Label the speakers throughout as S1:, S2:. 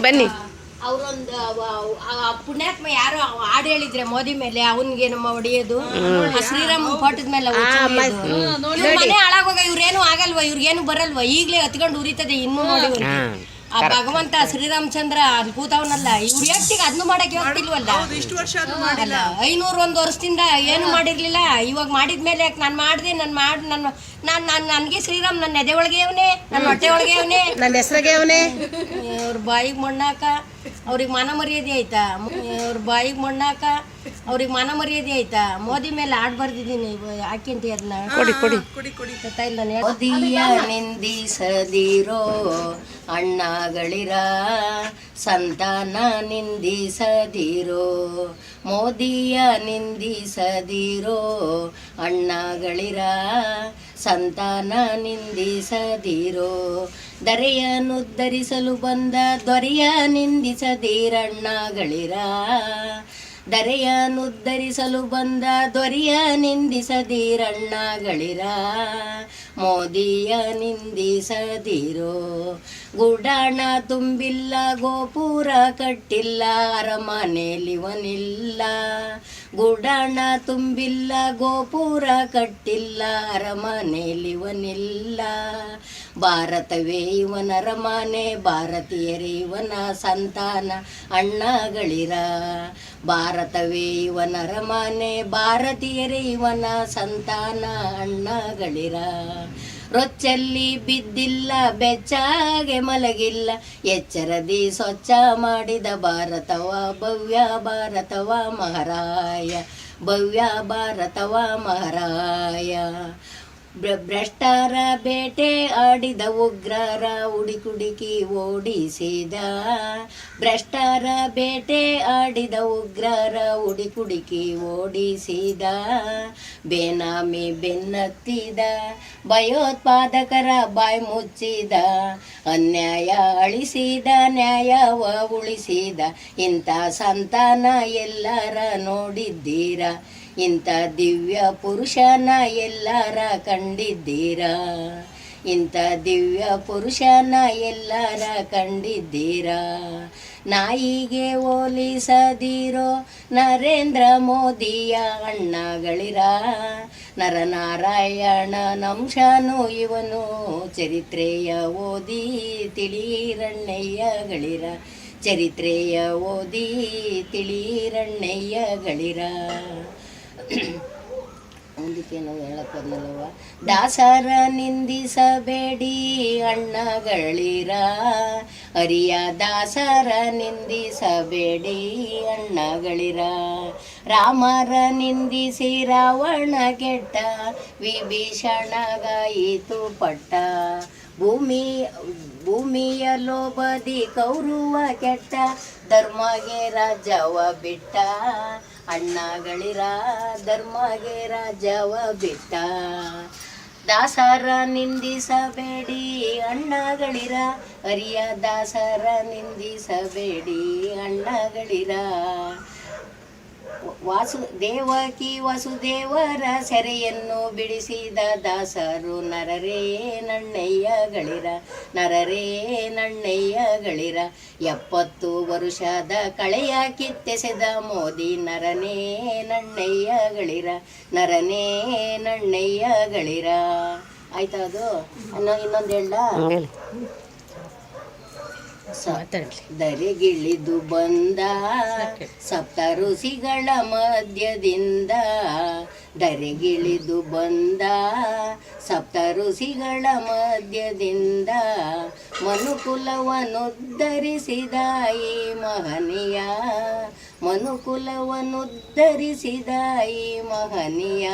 S1: ಬನ್ನಿ.
S2: ಅವರೊಂದು ಪುಣ್ಯಾತ್ಮ ಯಾರು ಹಾಡು ಹೇಳಿದ್ರೆ ಮೋದಿ ಮೇಲೆ ಅವನ್ಗೆ ನಮ್ಮ ಹೊಡೆಯೋದು, ಶ್ರೀರಾಮ್ ಫೋಟೋದ ಮೇಲೆ ಮನೆ ಹಾಳಾಗೋಗ. ಇವ್ರೇನು ಆಗಲ್ವಾ, ಇವ್ರಿಗೇನು ಬರಲ್ವಾ, ಈಗ್ಲೇ ಹತ್ಕೊಂಡು ಉರಿತದೆ. ಇನ್ನೂ ನೋಡಿ ಆ ಭಗವಂತ ಶ್ರೀರಾಮಚಂದ್ರ ಅಲ್ಲಿ ಕೂತವನಲ್ಲ, ಇವ್ರ ವ್ಯಕ್ತಿಗೆ ಅದನ್ನು ಮಾಡಕ್ಕೆ ಹೋಗ್ತಿಲ್ವಲ್ಲ. 501 ವರ್ಷದಿಂದ ಏನು ಮಾಡಿರ್ಲಿಲ್ಲ. ಇವಾಗ ಮಾಡಿದ್ಮೇಲೆ ಯಾಕೆ ನಾನು ಮಾಡಿದೆ, ನನ್ಗೆ ಶ್ರೀರಾಮ್ ನನ್ನ ಎದೆ ಒಳಗೆ ಅವನೇ, ನನ್ನ ಹೊಟ್ಟೆ ಒಳಗೆ ಅವನೇ,
S1: ನನ್ನ ಹೆಸರಿಗೆ ಅವನೇ.
S2: ಅವ್ರ ಬಾಯಿಗೆ ಮಣ್ಣಾಕ ಅವ್ರಿಗೆ ಮಾನ ಮರ್ಯಾದೆ ಆಯ್ತಾ? ಅವ್ರ ಬಾಯಿಗೆ ಮಣ್ಣಾಕ ಅವ್ರಿಗೆ ಮಾನ ಮರ್ಯಾದೆ ಆಯ್ತಾ? ಮೋದಿ ಮೇಲೆ ಆಡ್ ಬರ್ದಿದ್ದೀನಿ, ಹಾಕಿಂತ ಅದನ್ನ
S1: ಕೊಡಿ
S2: ಇಲ್ಲ. ಮೋದಿಯ ನಿಂದಿಸದಿರೋ ಅಣ್ಣಗಳಿರ, ಸಂತಾನ ನಿಂದಿಸದಿರೋ, ಮೋದಿಯ ನಿಂದಿಸದಿರೋ ಅಣ್ಣಗಳಿರ, ಸಂತಾನ ನಿಂದಿಸದಿರೋ, ದರೆಯನ್ನುದ್ಧರಿಸಲು ಬಂದ ದೊರೆಯ ನಿಂದಿಸದಿರಣ್ಣಗಳಿರ, ದರೆಯನ್ನುದ್ಧರಿಸಲು ಬಂದ ದೊರೆಯ ನಿಂದಿಸದಿರಣ್ಣಗಳಿರ, ಮೋದಿಯ ನಿಂದಿಸದಿರೋ. ಗುಡಾಣ ತುಂಬಿಲ್ಲ, ಗೋಪುರ ಕಟ್ಟಿಲ್ಲ, ಅರಮನೆಲಿವನಿಲ್ಲ. ಗುಡಾಣ ತುಂಬಿಲ್ಲ, ಗೋಪುರ ಕಟ್ಟಿಲ್ಲ, ಅರಮನೆಲಿವನಿಲ್ಲ. ಭಾರತವೇ ಇವನ ಅರಮನೆ, ಭಾರತೀಯರೇ ಇವನ ಸಂತಾನ ಅಣ್ಣಗಳಿರ. ಭಾರತವೇ ಇವನ ಅರಮನೆ, ಭಾರತೀಯರೇ ಇವನ ಸಂತಾನ ಅಣ್ಣಗಳಿರ. ರೊಚ್ಚಲ್ಲಿ ಬಿದ್ದಿಲ್ಲ, ಬೆಚ್ಚಾಗೆ ಮಲಗಿಲ್ಲ, ಎಚ್ಚರದಿ ಸ್ವಚ್ಛ ಮಾಡಿದ ಭಾರತವ ಭವ್ಯ ಭಾರತವ ಮಹಾರಾಯ, ಭವ್ಯ ಭಾರತವ ಮಹಾರಾಯ. ಭ್ರಷ್ಟರ ಬೇಟೆ ಆಡಿದ ಉಗ್ರರ ಹುಡುಕಿ ಓಡಿಸಿದ, ಭ್ರಷ್ಟರ ಬೇಟೆ ಆಡಿದ ಉಗ್ರರ ಹುಡುಕಿ ಓಡಿಸಿದ, ಬೇನಾಮಿ ಬೆನ್ನತ್ತಿದ, ಭಯೋತ್ಪಾದಕರ ಬಾಯಿ ಮುಚ್ಚಿದ, ಅನ್ಯಾಯ ಅಳಿಸಿದ, ನ್ಯಾಯವ ಉಳಿಸಿದ, ಇಂಥ ಸಂತಾನ ಎಲ್ಲರ ನೋಡಿದ್ದೀರಾ? ಇಂಥ ದಿವ್ಯ ಪುರುಷನ ಎಲ್ಲರ ಕಂಡಿದ್ದೀರಾ? ಇಂಥ ದಿವ್ಯ ಪುರುಷನ ಎಲ್ಲರ ಕಂಡಿದ್ದೀರಾ? ನಾಯಿಗೆ ಹೋಲಿಸದಿರೋ ನರೇಂದ್ರ ಮೋದಿಯ ಅಣ್ಣಗಳಿರ, ನರನಾರಾಯಣ ನಂಶನು ಇವನು, ಚರಿತ್ರೆಯ ಓದಿ ತಿಳಿರಣ್ಣಯ್ಯಗಳಿರ, ಚರಿತ್ರೆಯ ಓದಿ ತಿಳಿರಣ್ಣಯ್ಯಗಳಿರ. ಮುಂದಕ್ಕೇನೋ ಹೇಳಕ್ಕಲ್ಲವ. ದಾಸರ ನಿಂದಿಸಬೇಡಿ ಅಣ್ಣಗಳಿರ, ಹರಿಯ ದಾಸರ ನಿಂದಿಸಬೇಡಿ ಅಣ್ಣಗಳಿರ. ರಾಮರ ನಿಂದಿಸಿ ರಾವಣ ಕೆಟ್ಟ, ವಿಭೀಷಣಗಾಯಿತು ಪಟ್ಟ, ಭೂಮಿಯ ಲೋಭದಿ ಕೌರವ ಕೆಟ್ಟ, ಧರ್ಮಗೆ ರಾಜವ ಬಿಟ್ಟ ಅಣ್ಣಗಳಿರ, ಧರ್ಮಗೆ ರಾಜವ ಬಿಟ್ಟ. ದಾಸರ ನಿಂದಿಸಬೇಡಿ ಅಣ್ಣಗಳಿರ, ಹರಿಯ ದಾಸರ ನಿಂದಿಸಬೇಡಿ ಅಣ್ಣಗಳಿರ. ದೇವಕಿ ವಸುದೇವರ ಸೆರೆಯನ್ನು ಬಿಡಿಸಿದ ದಾಸರು ನರರೇ ನಣ್ಣಯ್ಯಗಳಿರ, ನರರೇ ನಣ್ಣಯ್ಯಗಳಿರ. 70 ವರುಷದ ಕಳೆಯ ಕಿತ್ತೆಸೆದ ಮೋದಿ ನರನೇ ನಣ್ಣಯ್ಯಗಳಿರ, ನರನೇ ನಣ್ಣಯ್ಯಗಳಿರ. ಆಯ್ತಾ? ಅದು ಇನ್ನೊಂದು ಹೇಳ. ದರೆಗಿಳಿದು ಬಂದ ಸಪ್ತ ಋಷಿಗಳ ಮಧ್ಯದಿಂದ, ದರೆಗಿಳಿದು ಬಂದ ಸಪ್ತ ಋಷಿಗಳ ಮಧ್ಯದಿಂದ, ಮನುಕುಲವನ್ನುದ್ಧರಿಸಿದ ಈ ಮಹನೀಯ, ಮನುಕುಲವನ್ನುದ್ಧರಿಸಿದ ಈ ಮಹನೀಯ.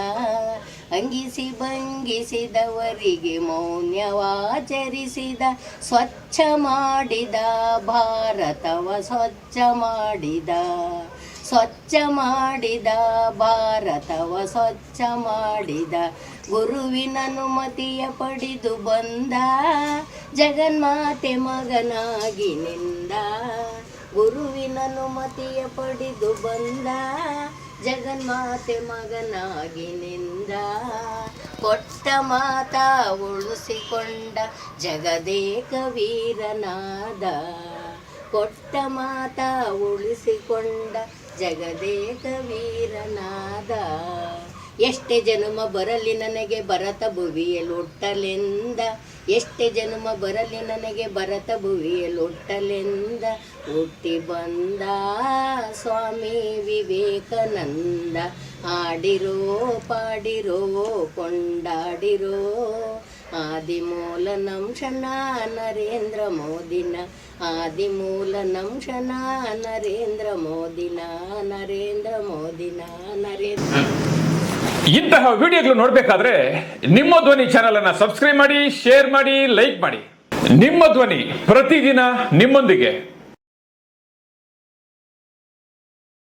S2: ಅಂಗಿಸಿ ಭಂಗಿಸಿದವರಿಗೆ ಮೌನ್ಯವಾಚರಿಸಿದ, ಸ್ವಚ್ಛ ಮಾಡಿದ ಭಾರತವ ಸ್ವಚ್ಛ ಮಾಡಿದ, ಸ್ವಚ್ಛ ಮಾಡಿದ ಭಾರತವ ಸ್ವಚ್ಛ ಮಾಡಿದ. ಗುರುವಿನ ಅನುಮತಿಯ ಪಡೆದು ಬಂದ, ಜಗನ್ಮಾತೆ ಮಗನಾಗಿ ನಿಂದ, ಗುರುವಿನ ಅನುಮತಿಯ ಪಡೆದು ಬಂದ, ಜಗನ್ಮಾತೆ ಮಗನಾಗಿ ನಿಂದ. ಕೊಟ್ಟ ಮಾತಾ ಉಳಿಸಿಕೊಂಡ ಜಗದೇಕ ವೀರನಾದ, ಕೊಟ್ಟ ಮಾತ ಉಳಿಸಿಕೊಂಡ ಜಗದೇಕ ವೀರನಾದ. ಎಷ್ಟೇ ಜನುಮ ಬರಲಿ ನನಗೆ ಭರತ ಭುವಿಯಲೊಟ್ಟಲೆಂದ, ಎಷ್ಟೇ ಜನುಮ ಬರಲಿ ನನಗೆ ಭರತ ಭುವಿಯಲೊಟ್ಟಲೆಂದ. ಹುಟ್ಟಿ ಬಂದ ಸ್ವಾಮಿ ವಿವೇಕಾನಂದ, ಆಡಿರೋ ಪಾಡಿರೋ ಕೊಂಡಾಡಿರೋ ಆದಿಮೂಲ ನಂಶನ ನರೇಂದ್ರ ಮೋದಿನ, ಆದಿಮೂಲ ನಂಶನ ನರೇಂದ್ರ ಮೋದಿನ, ನರೇಂದ್ರ ಮೋದಿನ, ನರೇಂದ್ರ.
S1: ಇಂತಹ ವಿಡಿಯೋಗಳು ನೋಡಬೇಕಾದ್ರೆ ನಿಮ್ಮ ಧ್ವನಿ ಚಾನೆಲ್ ಅನ್ನ ಸಬ್ಸ್ಕ್ರೈಬ್ ಮಾಡಿ, ಶೇರ್ ಮಾಡಿ, ಲೈಕ್ ಮಾಡಿ. ನಿಮ್ಮ ಧ್ವನಿ ಪ್ರತಿದಿನ ನಿಮ್ಮೊಂದಿಗೆ.